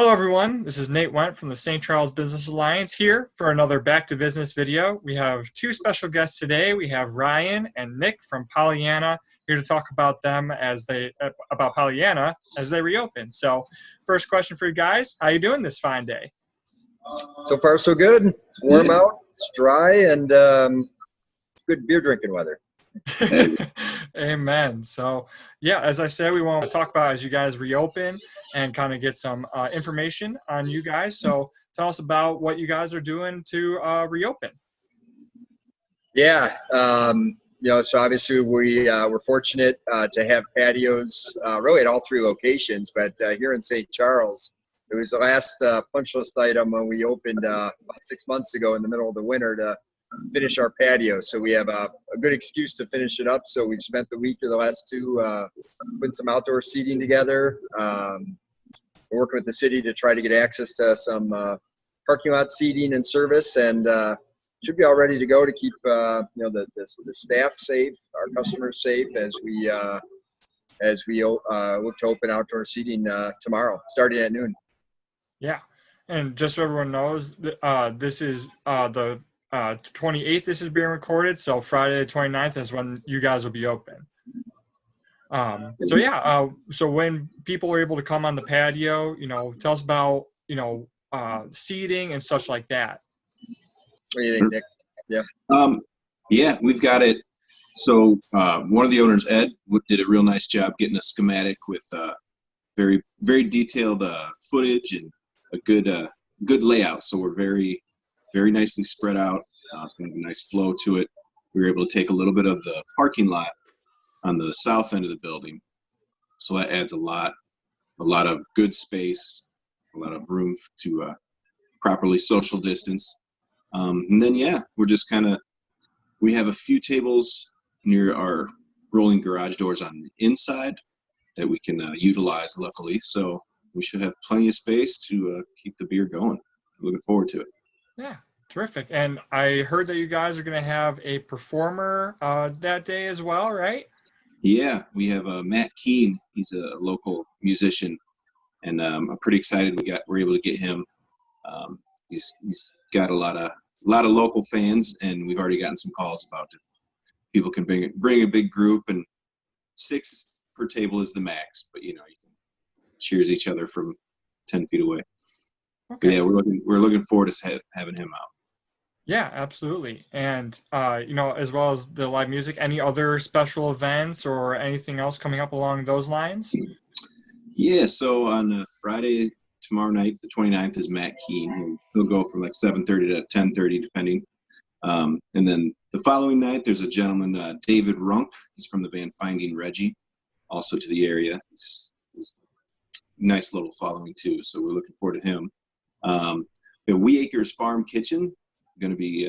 Hello everyone, this is Nate Went from the St. Charles Business Alliance here for another Back to Business video. We have two special guests today. We have Ryan and Nick from Pollyanna here to talk about about Pollyanna as they reopen. So first question for you guys, how you doing this fine day? So far so good. It's warm out, it's dry, and it's good beer drinking weather. Amen. So yeah, as I said, we want to talk about as you guys reopen and kind of get some information on you guys. So tell us about what you guys are doing to reopen. Yeah, so obviously we're fortunate to have patios really at all three locations, but here in St. Charles, it was the last punch list item when we opened about 6 months ago in the middle of the winter to finish our patio. So we have a good excuse to finish it up. So we've spent the week or the last two putting some outdoor seating together. We're working with the city to try to get access to some parking lot seating and service, and should be all ready to go to keep the staff safe, our customers safe as we look to open outdoor seating tomorrow, starting at noon. Yeah, and just so everyone knows, this is the 28th this is being recorded, so Friday the 29th is when you guys will be open. So when people are able to come on the patio, tell us about seating and such like that. What do you think, Nick? Yeah, we've got it. So one of the owners, Ed, did a real nice job getting a schematic with very, very detailed footage and a good layout. So we're very, very nicely spread out. It's going to be a nice flow to it. We were able to take a little bit of the parking lot on the south end of the building. So that adds a lot of good space, a lot of room to properly social distance. And then, we're just we have a few tables near our rolling garage doors on the inside that we can utilize, luckily. So we should have plenty of space to keep the beer going. Looking forward to it. Yeah, terrific. And I heard that you guys are going to have a performer that day as well, right? Yeah, we have Matt Keane. He's a local musician, and I'm pretty excited we're able to get him. He's got a lot of local fans, and we've already gotten some calls about if people can bring a big group, and 6 per table is the max, but you can cheers each other from 10 feet away. Okay. But yeah, we're looking forward to having him out. Yeah, absolutely. And as well as the live music, any other special events or anything else coming up along those lines? Yeah, so on Friday, tomorrow night, the 29th, is Matt Keane. He'll go from like 7:30 to 10:30, depending. And then the following night, there's a gentleman, David Runk. He's from the band Finding Reggie, also to the area. He's nice little following too, so we're looking forward to him. The Wee Acres Farm Kitchen going to be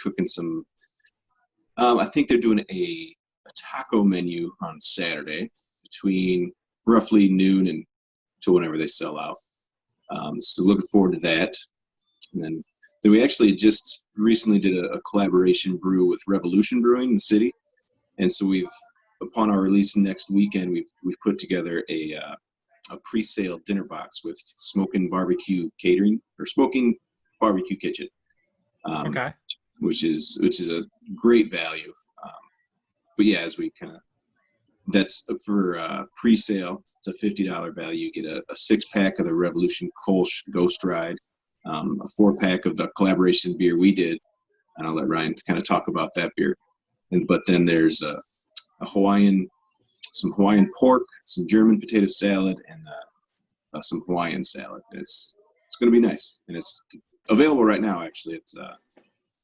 cooking some. I think they're doing a taco menu on Saturday between roughly noon and to whenever they sell out. So looking forward to that. And then we actually just recently did a collaboration brew with Revolution Brewing in the city, and so upon our release next weekend, we've put together a pre-sale dinner box with Smoking Barbecue Catering or Smoking Barbecue Kitchen, which is a great value. But yeah, as we that's for pre-sale. It's a $50 value. You get a 6-pack of the Revolution Kolsch Ghost Ride, a 4-pack of the collaboration beer we did, and I'll let Ryan kind of talk about that beer. But then there's some Hawaiian pork, some German potato salad, and some Hawaiian salad. It's going to be nice, and it's available right now. Actually, it's the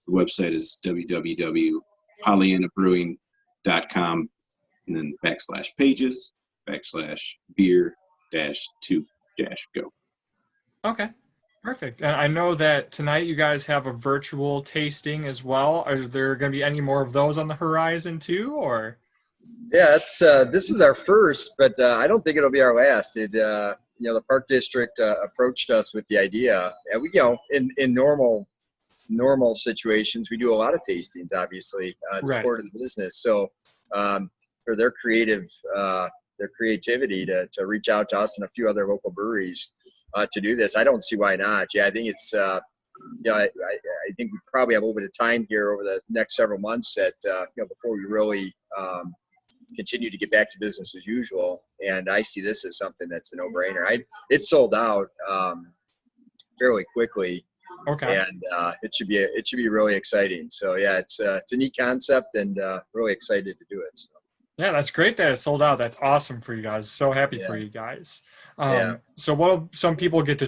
website is www.pollyannabrewing.com, and then /pages/beer-2-go. Okay, perfect. And I know that tonight you guys have a virtual tasting as well. Are there going to be any more of those on the horizon too, or? Yeah, this is our first, but I don't think it'll be our last. The Park District approached us with the idea, and we, in normal situations, we do a lot of tastings. Obviously, it's part of the business. So, for their creativity to reach out to us and a few other local breweries, to do this. I don't see why not. Yeah, I think it's I think we probably have a little bit of time here over the next several months that before we really continue to get back to business as usual. And I see this as something that's a no-brainer. It sold out fairly quickly. Okay. And it should be really exciting. So yeah, it's a neat concept, and really excited to do it. So. Yeah, that's great that it sold out. That's awesome for you guys. So happy for you guys. So what will some people get to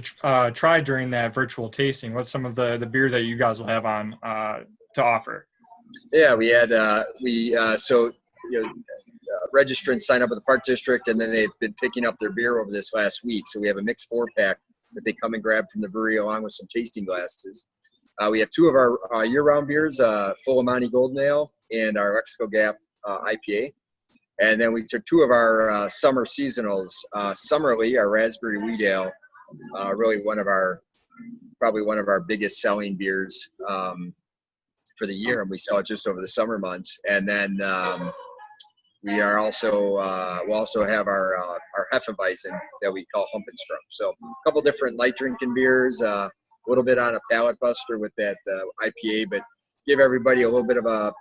try during that virtual tasting? What's some of the beer that you guys will have on to offer? Yeah, we had registrants sign up with the Park District, and then they've been picking up their beer over this last week. So we have a mixed 4-pack that they come and grab from the brewery along with some tasting glasses. We have 2 of our year-round beers, Full Monty Golden Ale and our Lexico Gap IPA. And then we took 2 of our summer seasonals, Summerly, our Raspberry Wheat Ale, really probably one of our biggest selling beers for the year, and we sell it just over the summer months. And then we'll also have our Hefeweizen that we call Humpenstrum. So a couple different light drinking beers, a little bit on a palate buster with that IPA, but give everybody a little bit of a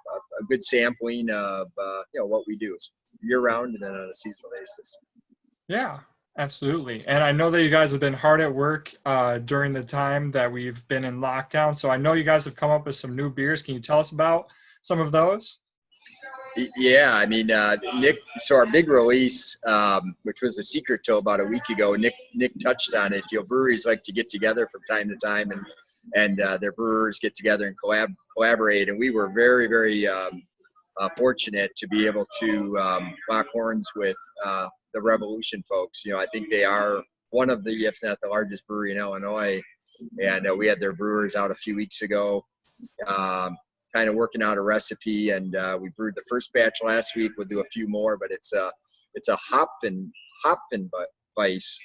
good sampling of what we do year round and then on a seasonal basis. Yeah, absolutely. And I know that you guys have been hard at work during the time that we've been in lockdown. So I know you guys have come up with some new beers. Can you tell us about some of those? Yeah, I mean, Nick. So our big release, which was a secret till about a week ago, Nick touched on it. Breweries like to get together from time to time, and their brewers get together and collaborate. And we were very, very fortunate to be able to lock horns with the Revolution folks. I think they are one of the, if not the largest brewery in Illinois, and we had their brewers out a few weeks ago. Kind of working out a recipe, and we brewed the first batch last week. We'll do a few more, but it's a Hopfenweiss.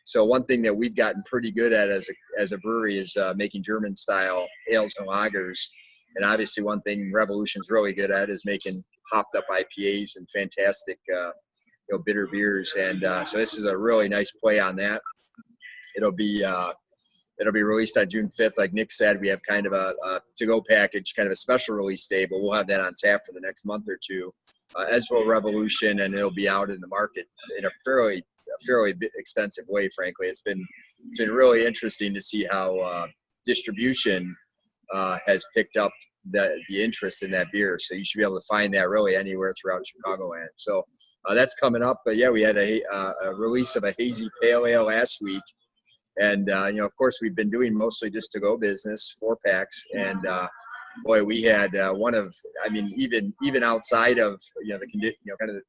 So one thing that we've gotten pretty good at as a brewery is making German style ales and lagers. And obviously one thing Revolution's really good at is making hopped up IPAs and fantastic bitter beers. And so this is a really nice play on that. It'll be released on June 5th. Like Nick said, we have kind of a to-go package, kind of a special release day, but we'll have that on tap for the next month or two, as will Revolution, and it'll be out in the market in a fairly extensive way, frankly. It's been really interesting to see how distribution has picked up the interest in that beer. So you should be able to find that really anywhere throughout Chicagoland. So that's coming up. But yeah, we had a release of a hazy pale ale last week. And, of course, we've been doing mostly just to-go business, 4-packs. And, boy, we had even outside of, the condition, kind of,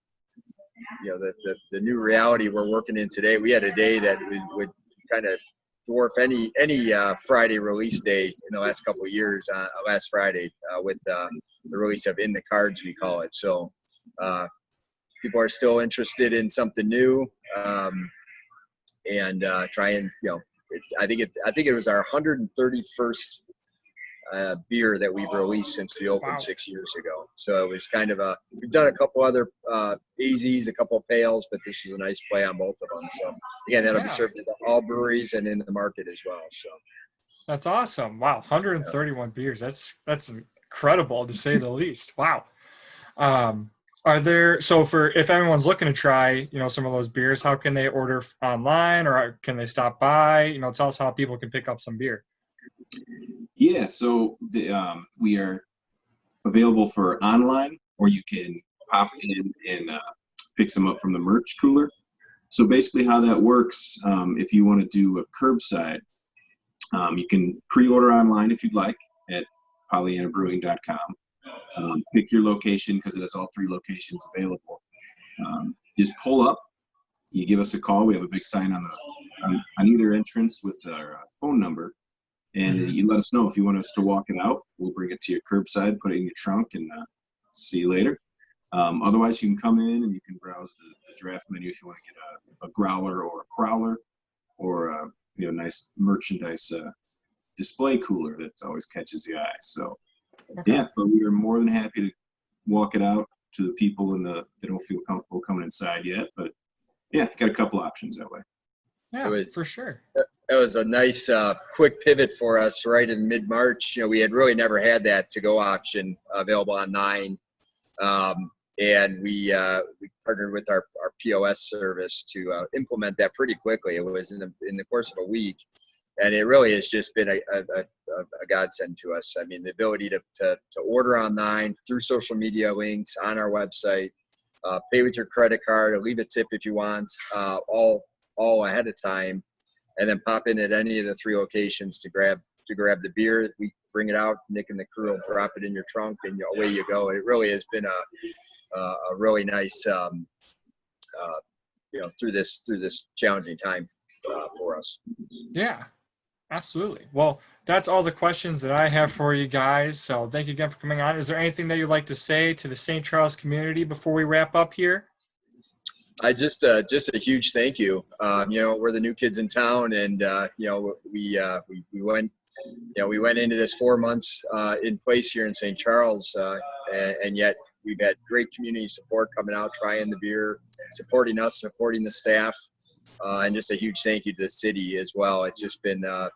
the new reality we're working in today, we had a day that would kind of dwarf any Friday release day in the last couple of years, last Friday, with the release of In the Cards, we call it. So people are still interested in something new. And try and I think it was our 131st beer that we've released since we opened 6 years ago. So it was kind of we've done a couple other AZs, a couple of pails, but this is a nice play on both of them. So again, that'll be served at all breweries and in the market as well. So that's awesome. Wow, 131 beers. That's incredible to say the least. Wow. If everyone's looking to try, some of those beers, how can they order online, or can they stop by? Tell us how people can pick up some beer. Yeah, so we are available for online, or you can pop in and pick some up from the merch cooler. So basically how that works, if you want to do a curbside, you can pre-order online if you'd like at PollyannaBrewing.com. Pick your location because it has all 3 locations available. Just pull up. You give us a call. We have a big sign on either entrance with our phone number, and you let us know if you want us to walk it out. We'll bring it to your curbside, put it in your trunk, and see you later. Otherwise, you can come in and you can browse the draft menu if you want to get a growler or a crowler, or a nice merchandise display cooler that always catches the eye. So. Okay. Yeah, but we are more than happy to walk it out to the people that don't feel comfortable coming inside yet. But yeah, got a couple options that way. Yeah, for sure. was a nice quick pivot for us right in mid-March. We had really never had that to-go option available online. And we partnered with our POS service to implement that pretty quickly. It was in the course of a week, and it really has just been a godsend to us. I mean, the ability to order online through social media links on our website, pay with your credit card, or leave a tip if you want, all ahead of time, and then pop in at any of the 3 locations to grab the beer. We bring it out, Nick and the crew will drop it in your trunk, and away you go. It really has been a really nice, through this challenging time for us. Yeah, absolutely. Well, that's all the questions that I have for you guys. So thank you again for coming on. Is there anything that you'd like to say to the St. Charles community before we wrap up here? I just a huge thank you. We're the new kids in town, and we went into this 4 months in place here in St. Charles, and yet we've had great community support coming out, trying the beer, supporting us, supporting the staff, and just a huge thank you to the city as well. It's just been the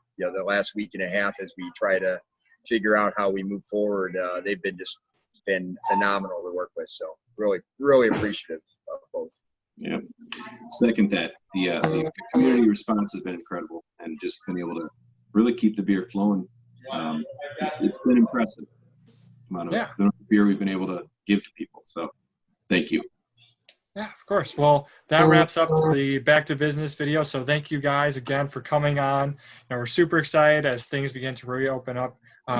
last week and a half as we try to figure out how we move forward. They've been phenomenal to work with. So really, really appreciative of both. Yeah, second that. The community response has been incredible, and just been able to really keep the beer flowing. It's been impressive. The amount of beer we've been able to give to people. So thank you. Yeah, of course. Well, that wraps up the Back to Business video. So thank you guys again for coming on. We're super excited as things begin to reopen up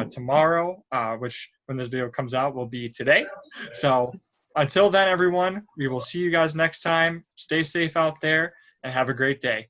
tomorrow, which when this video comes out will be today. So until then, everyone, we will see you guys next time. Stay safe out there and have a great day.